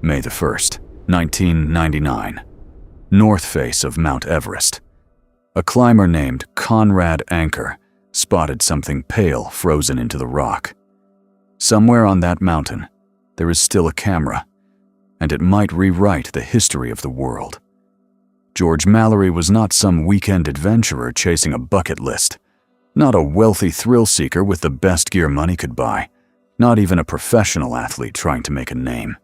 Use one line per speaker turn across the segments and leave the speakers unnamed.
May the 1st, 1999. North face of Mount Everest. A climber named Conrad Anker spotted something pale frozen into the rock. Somewhere on that mountain, there is still a camera, and it might rewrite the history of the world. George Mallory was not some weekend adventurer chasing a bucket list, not a wealthy thrill-seeker with the best gear money could buy, not even a professional athlete trying to make a name.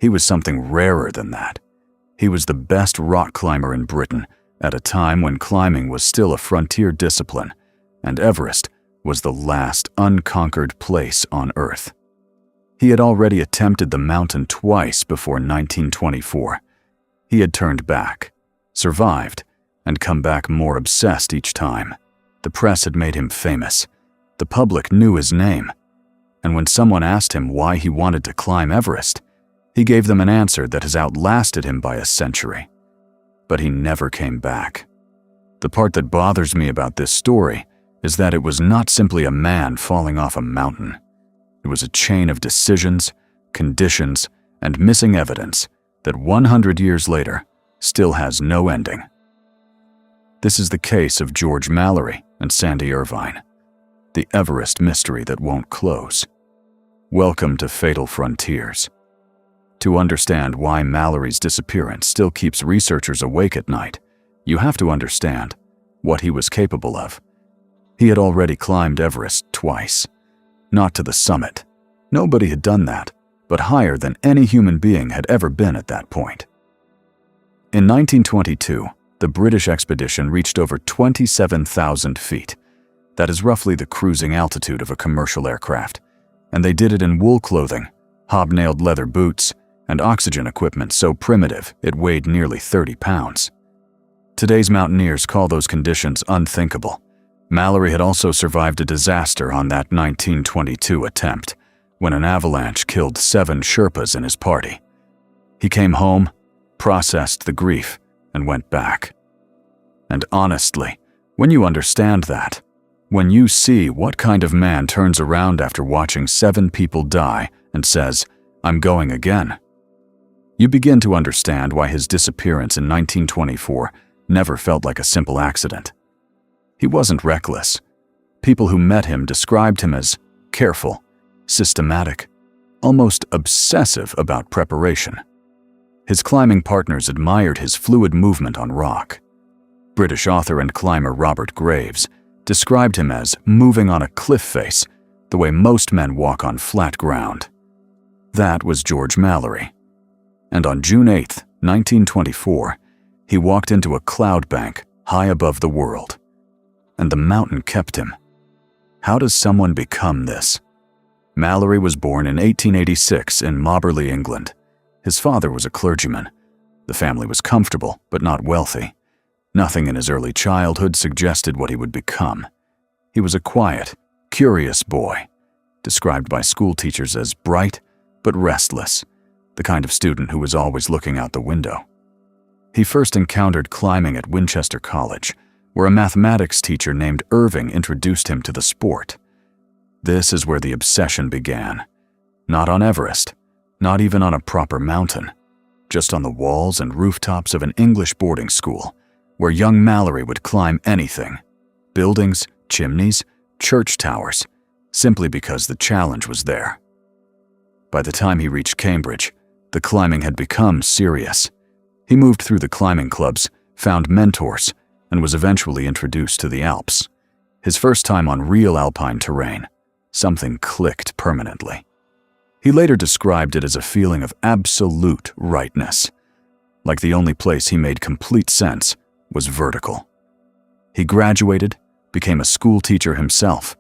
He was something rarer than that. He was the best rock climber in Britain at a time when climbing was still a frontier discipline, and Everest was the last unconquered place on Earth. He had already attempted the mountain twice before 1924. He had turned back, survived, and come back more obsessed each time. The press had made him famous. The public knew his name. And when someone asked him why he wanted to climb Everest, he gave them an answer that has outlasted him by a century. But he never came back. The part that bothers me about this story is that it was not simply a man falling off a mountain. It was a chain of decisions, conditions, and missing evidence that 100 years later still has no ending. This is the case of George Mallory and Sandy Irvine, the Everest mystery that won't close. Welcome to Fatal Frontiers. To understand why Mallory's disappearance still keeps researchers awake at night, you have to understand what he was capable of. He had already climbed Everest twice. Not to the summit. Nobody had done that, but higher than any human being had ever been at that point. In 1922, the British expedition reached over 27,000 feet. That is roughly the cruising altitude of a commercial aircraft, and they did it in wool clothing, hobnailed leather boots, and oxygen equipment so primitive it weighed nearly 30 pounds. Today's mountaineers call those conditions unthinkable. Mallory had also survived a disaster on that 1922 attempt, when an avalanche killed 7 Sherpas in his party. He came home, processed the grief, and went back. And honestly, when you understand that, when you see what kind of man turns around after watching 7 people die and says, "I'm going again," you begin to understand why his disappearance in 1924 never felt like a simple accident. He wasn't reckless. People who met him described him as careful, systematic, almost obsessive about preparation. His climbing partners admired his fluid movement on rock. British author and climber Robert Graves described him as moving on a cliff face, the way most men walk on flat ground. That was George Mallory. And on June 8, 1924, he walked into a cloud bank high above the world. And the mountain kept him. How does someone become this? Mallory was born in 1886 in Moberly, England. His father was a clergyman. The family was comfortable, but not wealthy. Nothing in his early childhood suggested what he would become. He was a quiet, curious boy, described by school teachers as bright but restless, the kind of student who was always looking out the window. He first encountered climbing at Winchester College, where a mathematics teacher named Irving introduced him to the sport. This is where the obsession began. Not on Everest, not even on a proper mountain, just on the walls and rooftops of an English boarding school, where young Mallory would climb anything, buildings, chimneys, church towers, simply because the challenge was there. By the time he reached Cambridge, the climbing had become serious. He moved through the climbing clubs, found mentors, and was eventually introduced to the Alps. His first time on real alpine terrain, something clicked permanently. He later described it as a feeling of absolute rightness, like the only place he made complete sense was vertical. He graduated, became a school teacher himself,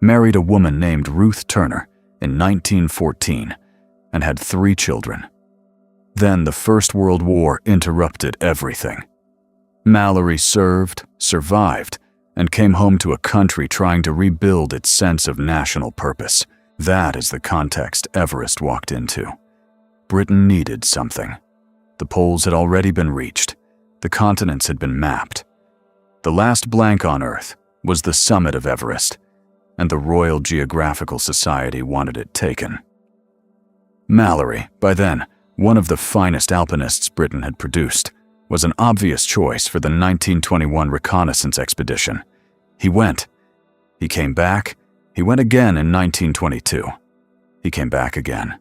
married a woman named Ruth Turner in 1914, and had 3 children. Then the First World War interrupted everything. Mallory served, survived, and came home to a country trying to rebuild its sense of national purpose. That is the context Everest walked into. Britain needed something. The poles had already been reached. The continents had been mapped. The last blank on Earth was the summit of Everest, and the Royal Geographical Society wanted it taken. Mallory, by then, one of the finest alpinists Britain had produced, was an obvious choice for the 1921 reconnaissance expedition. He went. He came back. He went again in 1922. He came back again.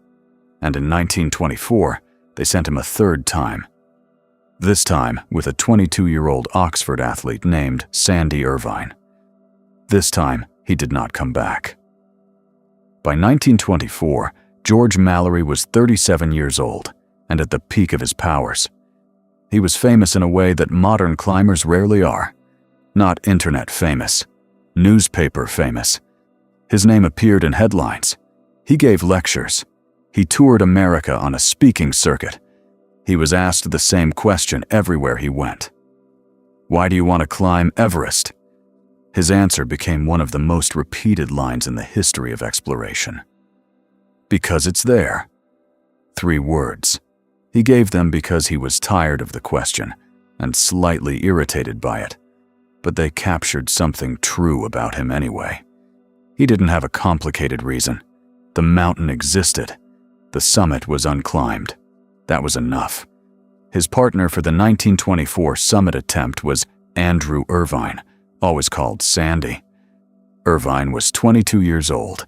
And in 1924, they sent him a third time. This time with a 22-year-old Oxford athlete named Sandy Irvine. This time, he did not come back. By 1924, George Mallory was 37 years old and at the peak of his powers. He was famous in a way that modern climbers rarely are. Not internet famous, newspaper famous. His name appeared in headlines. He gave lectures. He toured America on a speaking circuit. He was asked the same question everywhere he went. "Why do you want to climb Everest?" His answer became one of the most repeated lines in the history of exploration. "Because it's there." 3 words. He gave them because he was tired of the question and slightly irritated by it, but they captured something true about him anyway. He didn't have a complicated reason. The mountain existed. The summit was unclimbed. That was enough. His partner for the 1924 summit attempt was Andrew Irvine, always called Sandy. Irvine was 22 years old.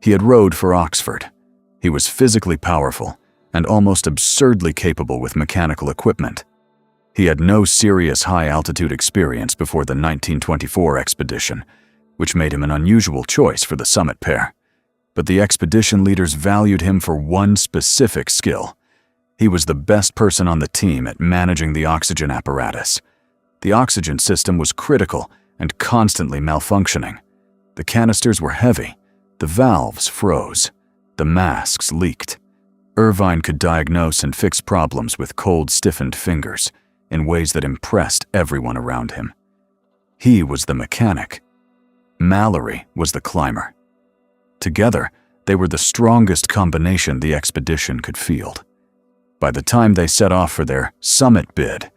He had rowed for Oxford. He was physically powerful and almost absurdly capable with mechanical equipment. He had no serious high-altitude experience before the 1924 expedition, which made him an unusual choice for the summit pair. But the expedition leaders valued him for one specific skill. He was the best person on the team at managing the oxygen apparatus. The oxygen system was critical and constantly malfunctioning. The canisters were heavy. The valves froze. The masks leaked. Irvine could diagnose and fix problems with cold, stiffened fingers in ways that impressed everyone around him. He was the mechanic. Mallory was the climber. Together, they were the strongest combination the expedition could field. By the time they set off for their summit bid,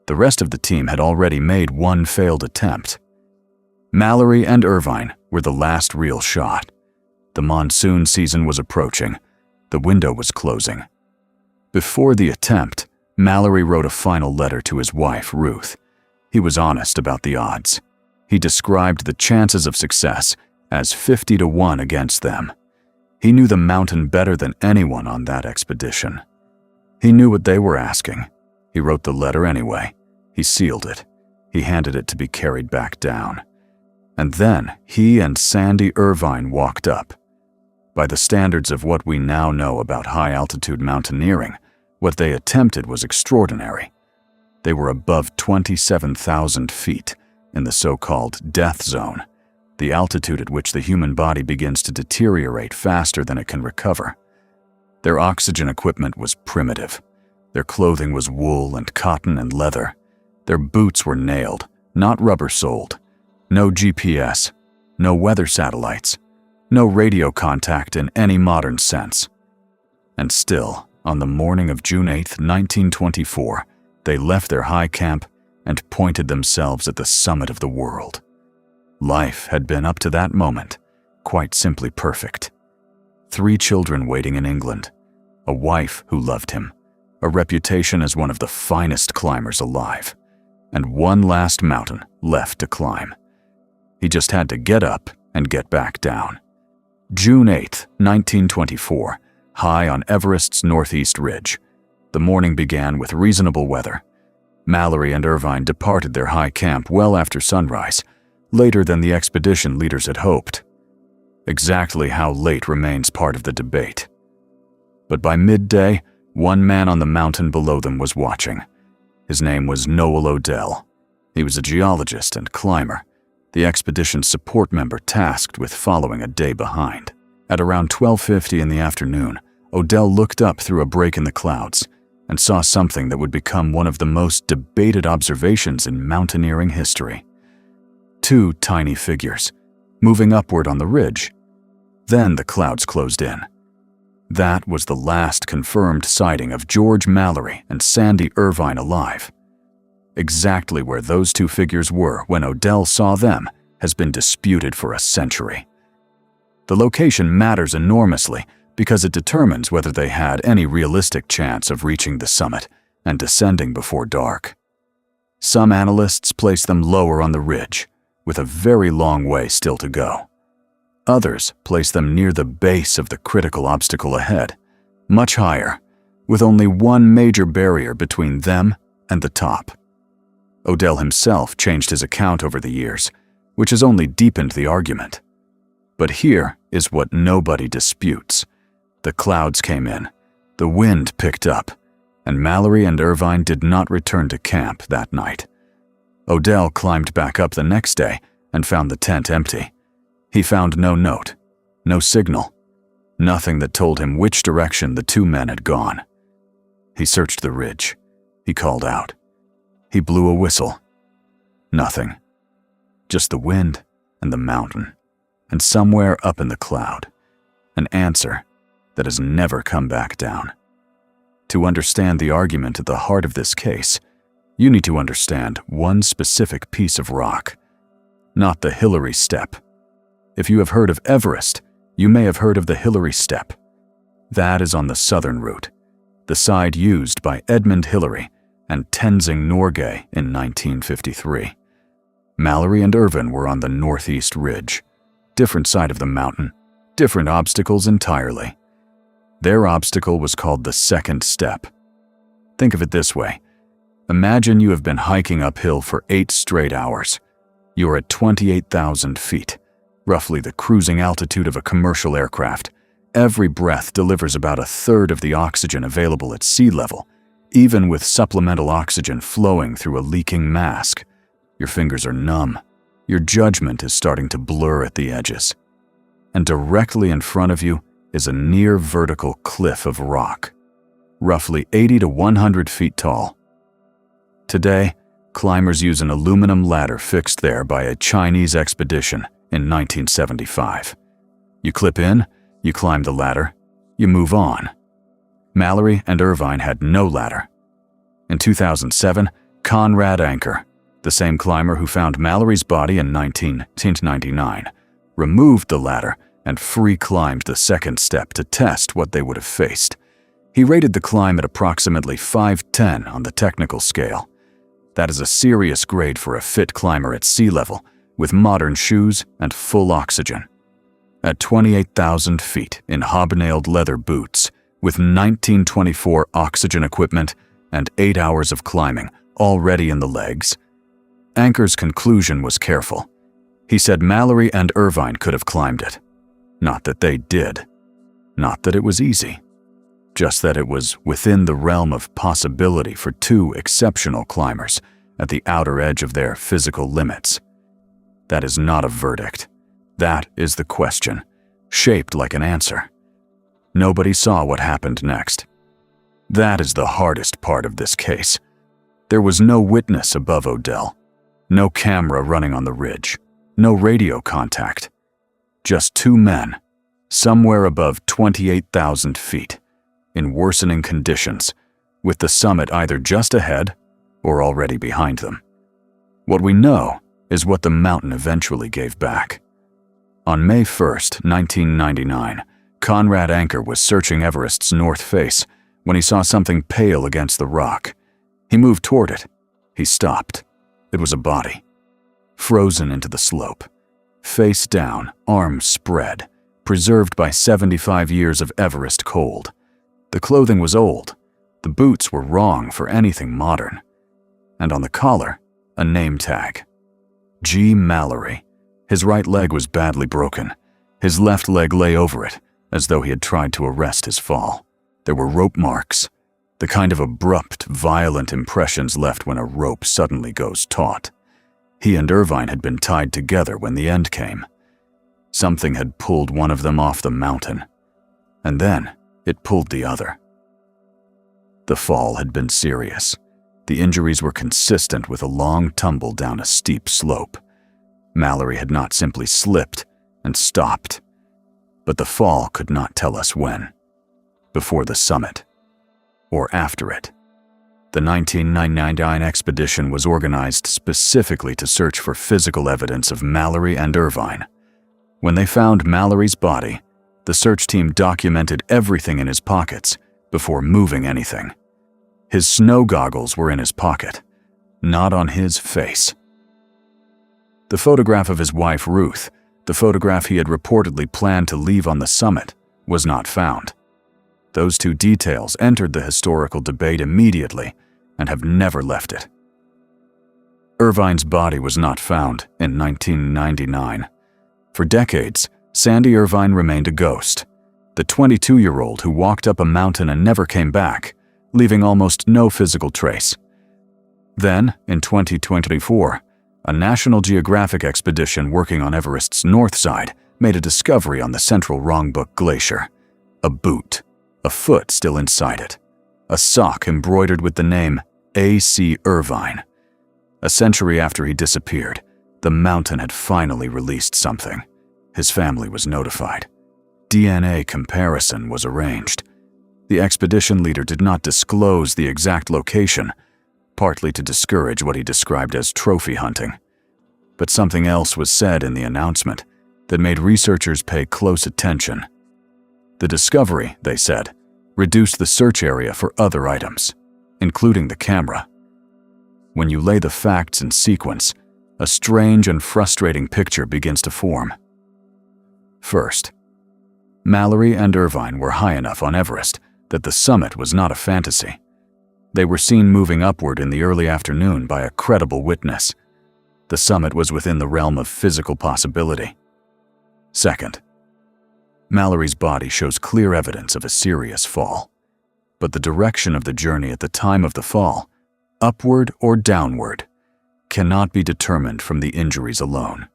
the rest of the team had already made one failed attempt. Mallory and Irvine were the last real shot. The monsoon season was approaching. The window was closing. Before the attempt, Mallory wrote a final letter to his wife, Ruth. He was honest about the odds. He described the chances of success as 50-1 against them. He knew the mountain better than anyone on that expedition. He knew what they were asking. He wrote the letter anyway. He sealed it. He handed it to be carried back down. And then he and Sandy Irvine walked up. By the standards of what we now know about high-altitude mountaineering, what they attempted was extraordinary. They were above 27,000 feet in the so-called death zone, the altitude at which the human body begins to deteriorate faster than it can recover. Their oxygen equipment was primitive. Their clothing was wool and cotton and leather. Their boots were nailed, not rubber-soled. No GPS, no weather satellites, no radio contact in any modern sense. And still, on the morning of June 8, 1924, they left their high camp and pointed themselves at the summit of the world. Life had been up to that moment quite simply perfect. 3 children waiting in England, a wife who loved him, a reputation as one of the finest climbers alive, and one last mountain left to climb. He just had to get up and get back down. June 8, 1924, high on Everest's northeast ridge. The morning began with reasonable weather. Mallory and Irvine departed their high camp well after sunrise, later than the expedition leaders had hoped. Exactly how late remains part of the debate. But by midday, one man on the mountain below them was watching. His name was Noel Odell. He was a geologist and climber, the expedition's support member tasked with following a day behind. At around 12:50 in the afternoon, Odell looked up through a break in the clouds and saw something that would become one of the most debated observations in mountaineering history. 2 tiny figures, moving upward on the ridge. Then the clouds closed in. That was the last confirmed sighting of George Mallory and Sandy Irvine alive. Exactly where those 2 figures were when Odell saw them has been disputed for a century. The location matters enormously, because it determines whether they had any realistic chance of reaching the summit and descending before dark. Some analysts place them lower on the ridge, with a very long way still to go. Others place them near the base of the critical obstacle ahead, much higher, with only one major barrier between them and the top. Odell himself changed his account over the years, which has only deepened the argument. But here is what nobody disputes. The clouds came in, the wind picked up, and Mallory and Irvine did not return to camp that night. Odell climbed back up the next day and found the tent empty. He found no note, no signal, nothing that told him which direction the two men had gone. He searched the ridge. He called out. He blew a whistle. Nothing. Just the wind and the mountain, and somewhere up in the cloud, an answer that has never come back down. To understand the argument at the heart of this case, you need to understand one specific piece of rock, not the Hillary Step. If you have heard of Everest, you may have heard of the Hillary Step. That is on the southern route, the side used by Edmund Hillary and Tenzing Norgay in 1953. Mallory and Irvine were on the northeast ridge, different side of the mountain, different obstacles entirely. Their obstacle was called the second step. Think of it this way. Imagine you have been hiking uphill for 8 straight hours. You are at 28,000 feet, roughly the cruising altitude of a commercial aircraft. Every breath delivers about 1/3 of the oxygen available at sea level, even with supplemental oxygen flowing through a leaking mask. Your fingers are numb. Your judgment is starting to blur at the edges. And directly in front of you is a near vertical cliff of rock, roughly 80 to 100 feet tall. Today, climbers use an aluminum ladder fixed there by a Chinese expedition in 1975. You clip in, you climb the ladder, you move on. Mallory and Irvine had no ladder. In 2007, Conrad Anker, the same climber who found Mallory's body in 1999, removed the ladder and free-climbed the second step to test what they would have faced. He rated the climb at approximately 510 on the technical scale. That is a serious grade for a fit climber at sea level, with modern shoes and full oxygen. At 28,000 feet in hobnailed leather boots, with 1924 oxygen equipment and 8 hours of climbing already in the legs, Anker's conclusion was careful. He said Mallory and Irvine could have climbed it. Not that they did. Not that it was easy. Just that it was within the realm of possibility for two exceptional climbers at the outer edge of their physical limits. That is not a verdict. That is the question, shaped like an answer. Nobody saw what happened next. That is the hardest part of this case. There was no witness above Odell, no camera running on the ridge, no radio contact. Just two men, somewhere above 28,000 feet, in worsening conditions, with the summit either just ahead or already behind them. What we know is what the mountain eventually gave back. On May 1st, 1999, Conrad Anker was searching Everest's north face when he saw something pale against the rock. He moved toward it. He stopped. It was a body, frozen into the slope. Face down, arms spread, preserved by 75 years of Everest cold. The clothing was old. The boots were wrong for anything modern. And on the collar, a name tag. G. Mallory. His right leg was badly broken. His left leg lay over it, as though he had tried to arrest his fall. There were rope marks, the kind of abrupt, violent impressions left when a rope suddenly goes taut. He and Irvine had been tied together when the end came. Something had pulled one of them off the mountain, and then it pulled the other. The fall had been serious. The injuries were consistent with a long tumble down a steep slope. Mallory had not simply slipped and stopped, but the fall could not tell us when. Before the summit, or after it. The 1999 expedition was organized specifically to search for physical evidence of Mallory and Irvine. When they found Mallory's body, The search team documented everything in his pockets before moving anything. His snow goggles were in his pocket, not on his face. The photograph of his wife, Ruth, the photograph he had reportedly planned to leave on the summit, was not found. Those two details entered the historical debate immediately and have never left it. Irvine's body was not found in 1999. For decades, Sandy Irvine remained a ghost, the 22-year-old who walked up a mountain and never came back, leaving almost no physical trace. Then, in 2024, a National Geographic expedition working on Everest's north side made a discovery on the central Rongbuk Glacier. A boot, a foot still inside it, a sock embroidered with the name A.C. Irvine. A century after he disappeared, the mountain had finally released something. His family was notified. DNA comparison was arranged. The expedition leader did not disclose the exact location, partly to discourage what he described as trophy hunting. But something else was said in the announcement that made researchers pay close attention. The discovery, they said, reduced the search area for other items, including the camera. When you lay the facts in sequence, a strange and frustrating picture begins to form. First, Mallory and Irvine were high enough on Everest that the summit was not a fantasy. They were seen moving upward in the early afternoon by a credible witness. The summit was within the realm of physical possibility. Second, Mallory's body shows clear evidence of a serious fall, but the direction of the journey at the time of the fall, upward or downward, cannot be determined from the injuries alone.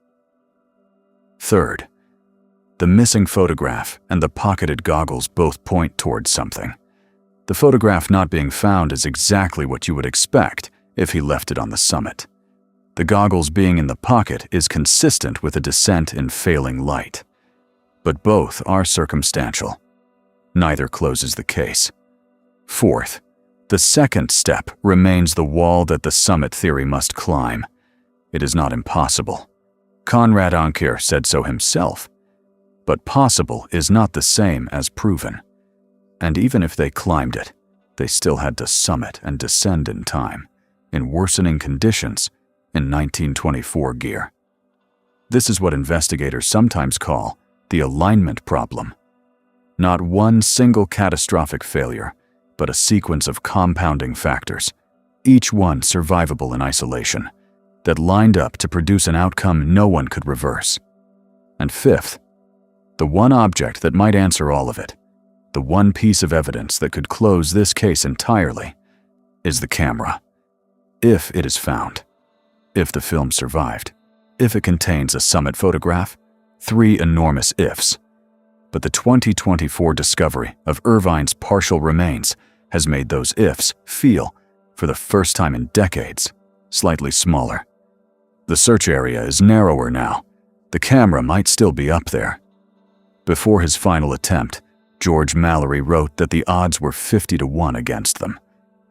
Third, the missing photograph and the pocketed goggles both point towards something. The photograph not being found is exactly what you would expect if he left it on the summit. The goggles being in the pocket is consistent with a descent in failing light. But both are circumstantial. Neither closes the case. Fourth, the second step remains the wall that the summit theory must climb. It is not impossible. Conrad Anker said so himself. But possible is not the same as proven. And even if they climbed it, they still had to summit and descend in time, in worsening conditions, in 1924 gear. This is what investigators sometimes call the alignment problem. Not one single catastrophic failure, but a sequence of compounding factors, each one survivable in isolation, that lined up to produce an outcome no one could reverse. And fifth, the one object that might answer all of it, the one piece of evidence that could close this case entirely, is the camera. If it is found, if the film survived, if it contains a summit photograph, three enormous ifs. But the 2024 discovery of Irvine's partial remains has made those ifs feel, for the first time in decades, slightly smaller. The search area is narrower now. The camera might still be up there. Before his final attempt, George Mallory wrote that the odds were 50-1 against them.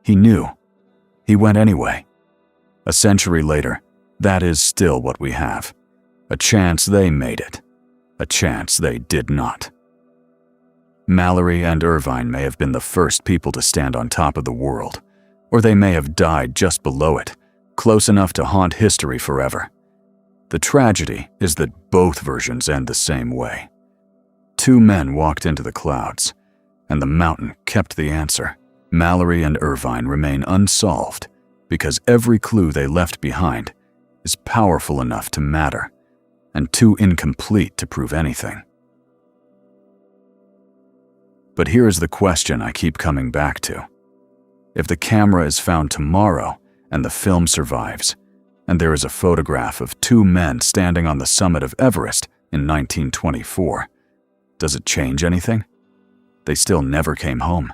He knew. He went anyway. A century later, that is still what we have. A chance they made it. A chance they did not. Mallory and Irvine may have been the first people to stand on top of the world, or they may have died just below it, close enough to haunt history forever. The tragedy is that both versions end the same way. Two men walked into the clouds, and the mountain kept the answer. Mallory and Irvine remain unsolved because every clue they left behind is powerful enough to matter and too incomplete to prove anything. But here is the question I keep coming back to. If the camera is found tomorrow and the film survives, and there is a photograph of two men standing on the summit of Everest in 1924, does it change anything? They still never came home.